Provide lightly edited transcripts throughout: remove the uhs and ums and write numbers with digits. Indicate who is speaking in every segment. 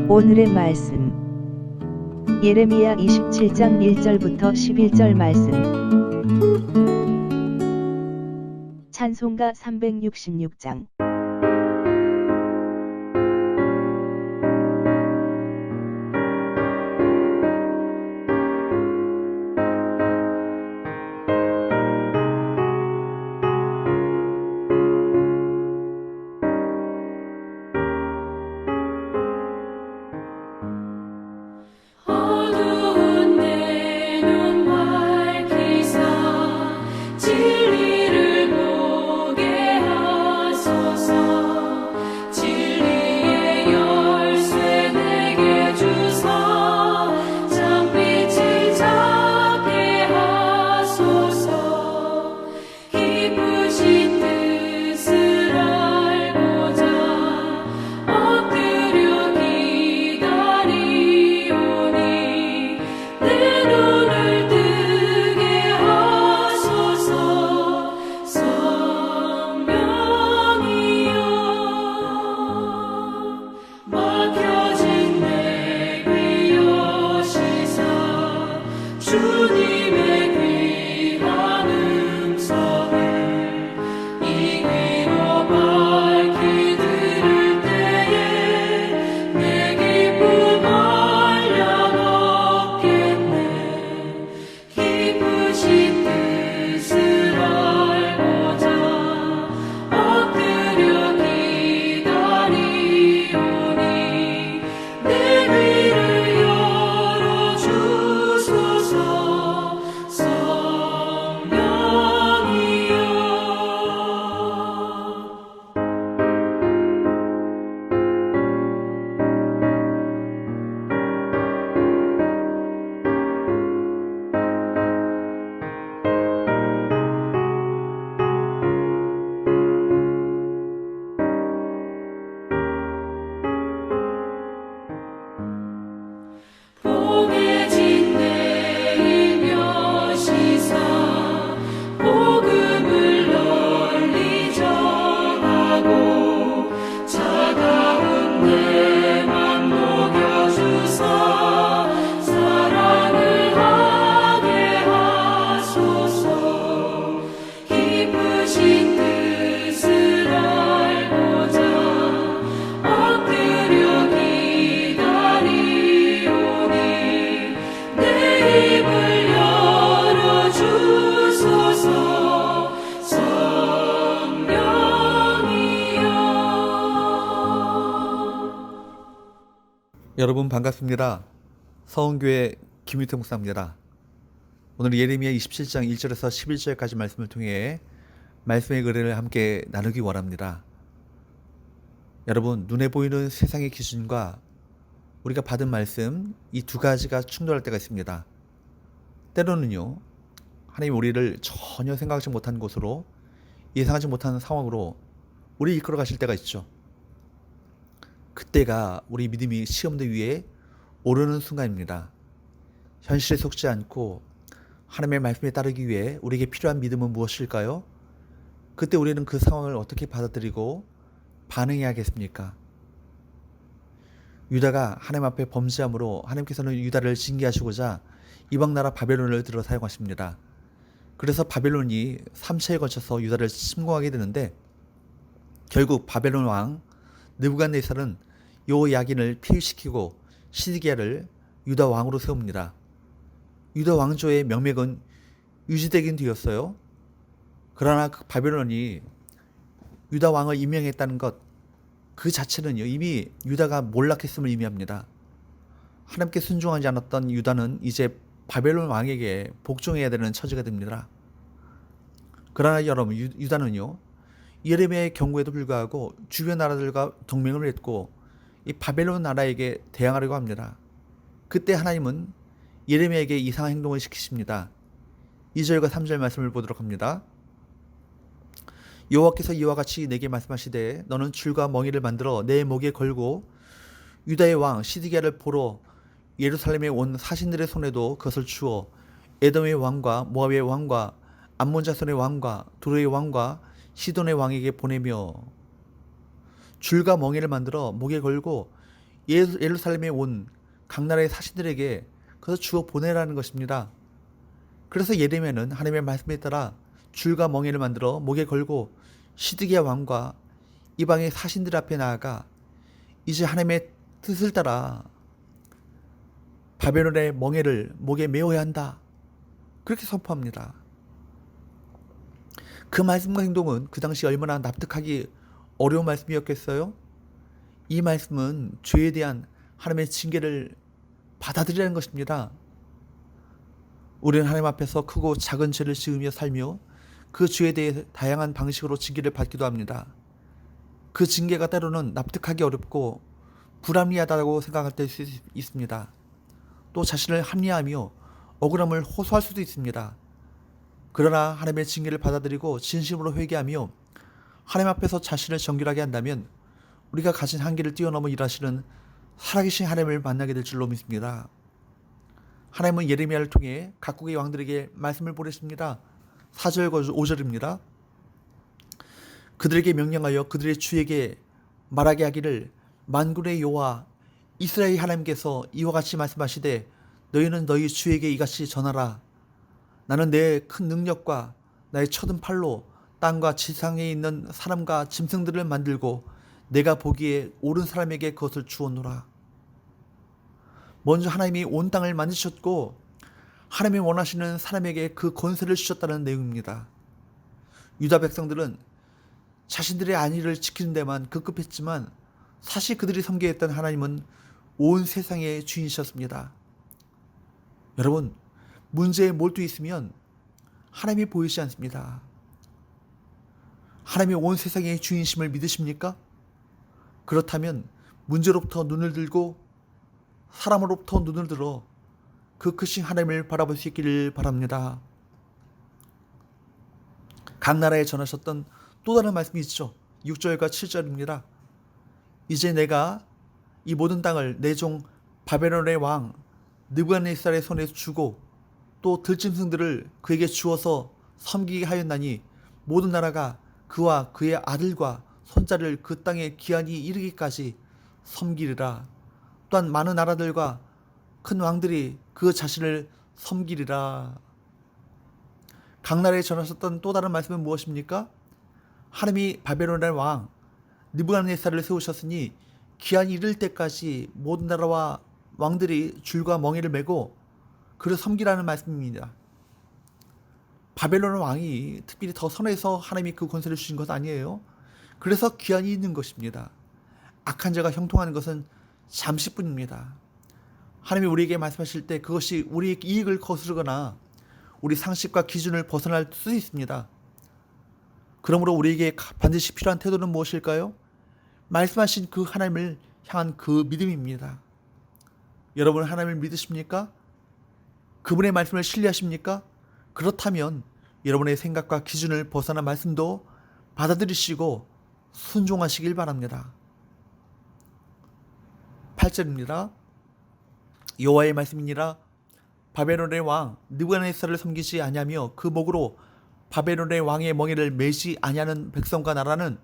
Speaker 1: 오늘의 말씀 예레미야 27장 1절부터 11절 말씀. 찬송가 366장.
Speaker 2: 여러분 반갑습니다. 서원교회 김유태 목사입니다. 오늘 예레미야 27장 1절에서 11절까지 말씀을 통해 말씀의 글을 함께 나누기 원합니다. 여러분, 눈에 보이는 세상의 기준과 우리가 받은 말씀, 이 두 가지가 충돌할 때가 있습니다. 때로는요, 하나님 우리를 전혀 생각하지 못한 곳으로, 예상하지 못한 상황으로 우리 이끌어 가실 때가 있죠. 그때가 우리 믿음이 시험대 위에 오르는 순간입니다. 현실에 속지 않고 하나님의 말씀에 따르기 위해 우리에게 필요한 믿음은 무엇일까요? 그때 우리는 그 상황을 어떻게 받아들이고 반응해야겠습니까? 유다가 하나님 앞에 범죄함으로 하나님께서는 유다를 징계하시고자 이방 나라 바벨론을 들어 사용하십니다. 그래서 바벨론이 3차에 걸쳐서 유다를 침공하게 되는데, 결국 바벨론 왕 느부갓네살은 요야긴을 폐위시키고 시드기야를 유다 왕으로 세웁니다. 유다 왕조의 명맥은 유지되긴 되었어요. 그러나 그 바벨론이 유다 왕을 임명했다는 것, 그 자체는요, 이미 유다가 몰락했음을 의미합니다. 하나님께 순종하지 않았던 유다는 이제 바벨론 왕에게 복종해야 되는 처지가 됩니다. 그러나 여러분, 유다는요, 예레미야의 경고에도 불구하고 주변 나라들과 동맹을 맺고 이 바벨론 나라에게 대항하려고 합니다. 그때 하나님은 예레미야에게 이상한 행동을 시키십니다. 2절과 3절 말씀을 보도록 합니다. 여호와께서 이와 같이 내게 말씀하시되 너는 줄과 멍이를 만들어 내 목에 걸고 유다의 왕 시드기야를 보러 예루살렘에 온 사신들의 손에도 그것을 주어 에돔의 왕과 모압의 왕과 암몬 자손의 왕과 두로의 왕과 시돈의 왕에게 보내며 줄과 멍에를 만들어 목에 걸고 예루살렘에 온 각 나라의 사신들에게 그것을 주어 보내라는 것입니다. 그래서 예레미야는 하나님의 말씀에 따라 줄과 멍에를 만들어 목에 걸고 시드기야 왕과 이방의 사신들 앞에 나아가 이제 하나님의 뜻을 따라 바벨론의 멍에를 목에 메어야 한다. 그렇게 선포합니다. 그 말씀과 행동은 그 당시 얼마나 납득하기 어려운 말씀이었겠어요? 이 말씀은 죄에 대한 하나님의 징계를 받아들이라는 것입니다. 우리는 하나님 앞에서 크고 작은 죄를 지으며 살며 그 죄에 대해 다양한 방식으로 징계를 받기도 합니다. 그 징계가 때로는 납득하기 어렵고 불합리하다고 생각할 때 있습니다. 또 자신을 합리화하며 억울함을 호소할 수도 있습니다. 그러나 하나님의 징계를 받아들이고 진심으로 회개하며 하나님 앞에서 자신을 정결하게 한다면 우리가 가진 한계를 뛰어넘어 일하시는 살아계신 하나님을 만나게 될 줄로 믿습니다. 하나님은 예레미야를 통해 각국의 왕들에게 말씀을 보냈습니다. 4절 5절입니다. 그들에게 명령하여 그들의 주에게 말하게 하기를 만군의 여호와 이스라엘 하나님께서 이와 같이 말씀하시되 너희는 너희 주에게 이같이 전하라. 나는 내 큰 능력과 나의 쳐든 팔로 땅과 지상에 있는 사람과 짐승들을 만들고 내가 보기에 옳은 사람에게 그것을 주었노라. 먼저 하나님이 온 땅을 만드셨고 하나님이 원하시는 사람에게 그 권세를 주셨다는 내용입니다. 유다 백성들은 자신들의 안위를 지키는 데만 급급했지만 사실 그들이 섬겨했던 하나님은 온 세상의 주인이셨습니다. 여러분, 문제에 몰두 있으면 하나님이 보이지 않습니다. 하나님이 온 세상의 주인심을 믿으십니까? 그렇다면 문제로부터 눈을 들고 사람으로부터 눈을 들어 그 크신 하나님을 바라볼 수 있기를 바랍니다. 각 나라에 전하셨던 또 다른 말씀이 있죠. 6절과 7절입니다. 이제 내가 이 모든 땅을 내 종 바벨론의 왕 느부갓네살의 손에 주고 또 들짐승들을 그에게 주어서 섬기게 하였나니 모든 나라가 그와 그의 아들과 손자를 그 땅에 기한이 이르기까지 섬기리라. 또한 많은 나라들과 큰 왕들이 그 자신을 섬기리라. 각 나라에 전하셨던 또 다른 말씀은 무엇입니까? 하나님이 바벨론의 왕 느부갓네살을 세우셨으니 기한이 이를 때까지 모든 나라와 왕들이 줄과 멍에를 메고 그를 섬기라는 말씀입니다. 바벨론 왕이 특별히 더 선해서 하나님이 그 권세를 주신 것 아니에요. 그래서 기한이 있는 것입니다. 악한 자가 형통하는 것은 잠시뿐입니다. 하나님이 우리에게 말씀하실 때 그것이 우리의 이익을 거스르거나 우리 상식과 기준을 벗어날 수 있습니다. 그러므로 우리에게 반드시 필요한 태도는 무엇일까요? 말씀하신 그 하나님을 향한 그 믿음입니다. 여러분 하나님을 믿으십니까? 그분의 말씀을 신뢰하십니까? 그렇다면 여러분의 생각과 기준을 벗어난 말씀도 받아들이시고 순종하시길 바랍니다. 8절입니다. 여호와의 말씀이니라 바벨론의 왕 느부갓네살을 섬기지 아니하며 그 목으로 바벨론의 왕의 멍에를 매지 아니하는 백성과 나라는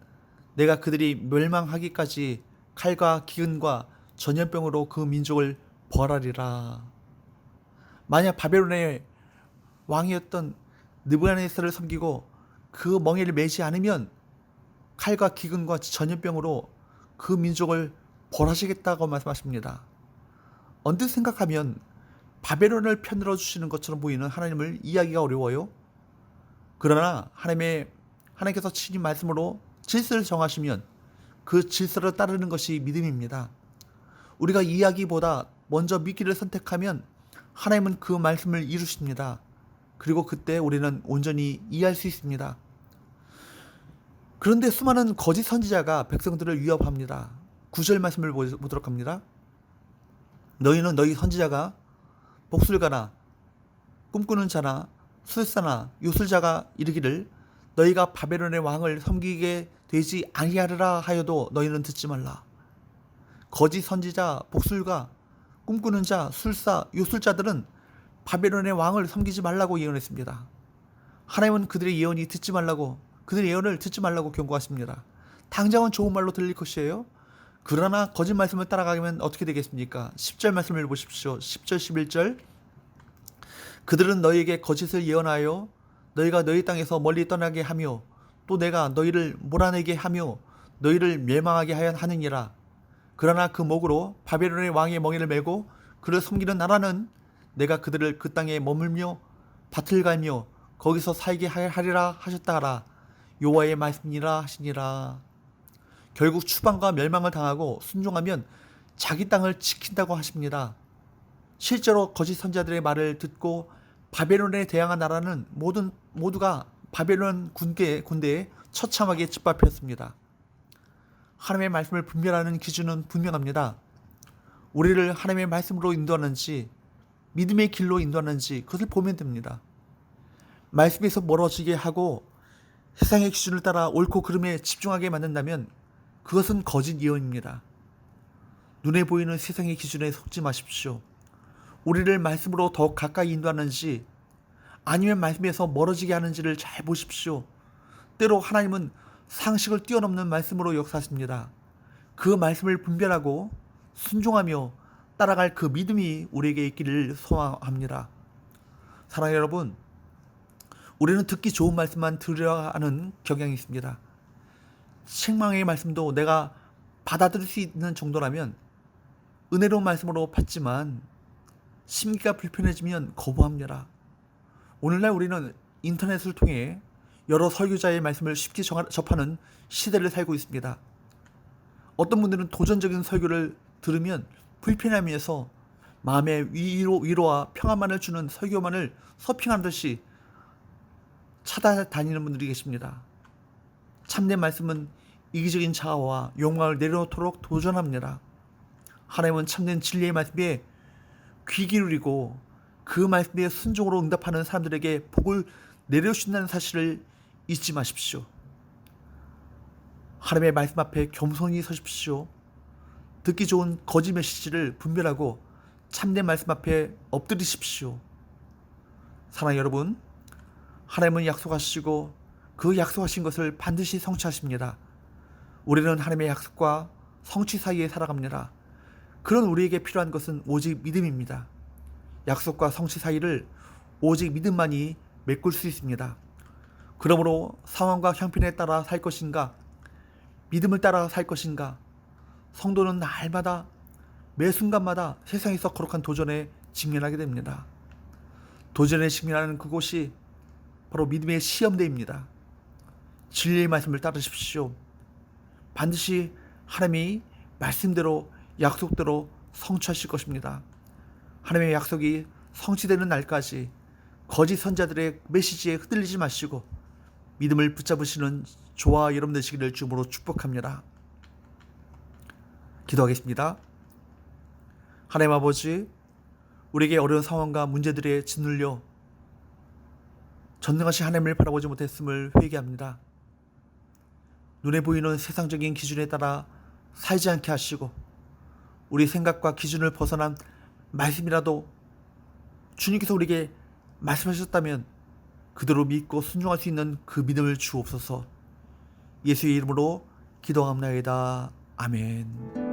Speaker 2: 내가 그들이 멸망하기까지 칼과 기근과 전염병으로 그 민족을 벌하리라. 만약 바벨론의 왕이었던 느부갓네살을 섬기고 그 멍에를 매지 않으면 칼과 기근과 전염병으로 그 민족을 벌하시겠다고 말씀하십니다. 언뜻 생각하면 바벨론을 편들어 주시는 것처럼 보이는 하나님을 이해하기가 어려워요. 그러나 하나님께서 친히 말씀으로 질서를 정하시면 그 질서를 따르는 것이 믿음입니다. 우리가 이해하기보다 먼저 믿기를 선택하면 하나님은 그 말씀을 이루십니다. 그리고 그때 우리는 온전히 이해할 수 있습니다. 그런데 수많은 거짓 선지자가 백성들을 위협합니다. 9절 말씀을 보도록 합니다. 너희는 너희 선지자가 복술가나 꿈꾸는 자나 술사나 요술자가 이르기를 너희가 바벨론의 왕을 섬기게 되지 아니하리라 하여도 너희는 듣지 말라. 거짓 선지자, 복술가, 꿈꾸는 자, 술사, 요술자들은 바벨론의 왕을 섬기지 말라고 예언했습니다. 하나님은 그들의 예언을 듣지 말라고 경고하십니다. 당장은 좋은 말로 들릴 것이에요. 그러나 거짓 말씀을 따라가면 어떻게 되겠습니까? 10절 말씀을 보십시오. 10절 11절. 그들은 너희에게 거짓을 예언하여 너희가 너희 땅에서 멀리 떠나게 하며 또 내가 너희를 몰아내게 하며 너희를 멸망하게 하느니라. 그러나 그 목으로 바벨론의 왕의 멍에를 메고 그를 섬기는 나라는 내가 그들을 그 땅에 머물며 밭을 갈며 거기서 살게 하리라 하셨다 하라. 여호와의 말씀이라 하시니라. 결국 추방과 멸망을 당하고 순종하면 자기 땅을 지킨다고 하십니다. 실제로 거짓 선자들의 말을 듣고 바벨론에 대항한 나라는 모두가 바벨론 군대에 처참하게 짓밟혔습니다. 하나님의 말씀을 분별하는 기준은 분명합니다. 우리를 하나님의 말씀으로 인도하는지 믿음의 길로 인도하는지 그것을 보면 됩니다. 말씀에서 멀어지게 하고 세상의 기준을 따라 옳고 그름에 집중하게 만든다면 그것은 거짓 예언입니다. 눈에 보이는 세상의 기준에 속지 마십시오. 우리를 말씀으로 더 가까이 인도하는지 아니면 말씀에서 멀어지게 하는지를 잘 보십시오. 때로 하나님은 상식을 뛰어넘는 말씀으로 역사하십니다. 그 말씀을 분별하고 순종하며 따라갈 그 믿음이 우리에게 있기를 소망합니다. 사랑하는 여러분, 우리는 듣기 좋은 말씀만 들으려 하는 경향이 있습니다. 책망의 말씀도 내가 받아들일 수 있는 정도라면 은혜로운 말씀으로 받지만 심기가 불편해지면 거부합니다. 오늘날 우리는 인터넷을 통해 여러 설교자의 말씀을 쉽게 접하는 시대를 살고 있습니다. 어떤 분들은 도전적인 설교를 들으면 불편함에서 마음의 위로와 평안만을 주는 설교만을 서핑하는 듯이 찾아다니는 분들이 계십니다. 참된 말씀은 이기적인 자아와 욕망을 내려놓도록 도전합니다. 하나님은 참된 진리의 말씀에 귀 기울이고 그 말씀에 순종으로 응답하는 사람들에게 복을 내려주신다는 사실을 잊지 마십시오. 하나님의 말씀 앞에 겸손히 서십시오. 듣기 좋은 거짓 메시지를 분별하고 참된 말씀 앞에 엎드리십시오. 사랑하는 여러분, 하나님은 약속하시고 그 약속하신 것을 반드시 성취하십니다. 우리는 하나님의 약속과 성취 사이에 살아갑니다. 그런 우리에게 필요한 것은 오직 믿음입니다. 약속과 성취 사이를 오직 믿음만이 메꿀 수 있습니다. 그러므로 상황과 형편에 따라 살 것인가, 믿음을 따라 살 것인가, 성도는 날마다 매 순간마다 세상에서 거룩한 도전에 직면하게 됩니다. 도전에 직면하는 그곳이 바로 믿음의 시험대입니다. 진리의 말씀을 따르십시오. 반드시 하나님이 말씀대로 약속대로 성취하실 것입니다. 하나님의 약속이 성취되는 날까지 거짓 선자들의 메시지에 흔들리지 마시고 믿음을 붙잡으시는 저와 여러분 되시기를 주님으로 축복합니다. 기도하겠습니다. 하나님 아버지, 우리에게 어려운 상황과 문제들에 짓눌려 전능하신 하나님을 바라보지 못했음을 회개합니다. 눈에 보이는 세상적인 기준에 따라 살지 않게 하시고 우리 생각과 기준을 벗어난 말씀이라도 주님께서 우리에게 말씀하셨다면 그대로 믿고 순종할 수 있는 그 믿음을 주옵소서. 예수의 이름으로 기도합나이다. 아멘.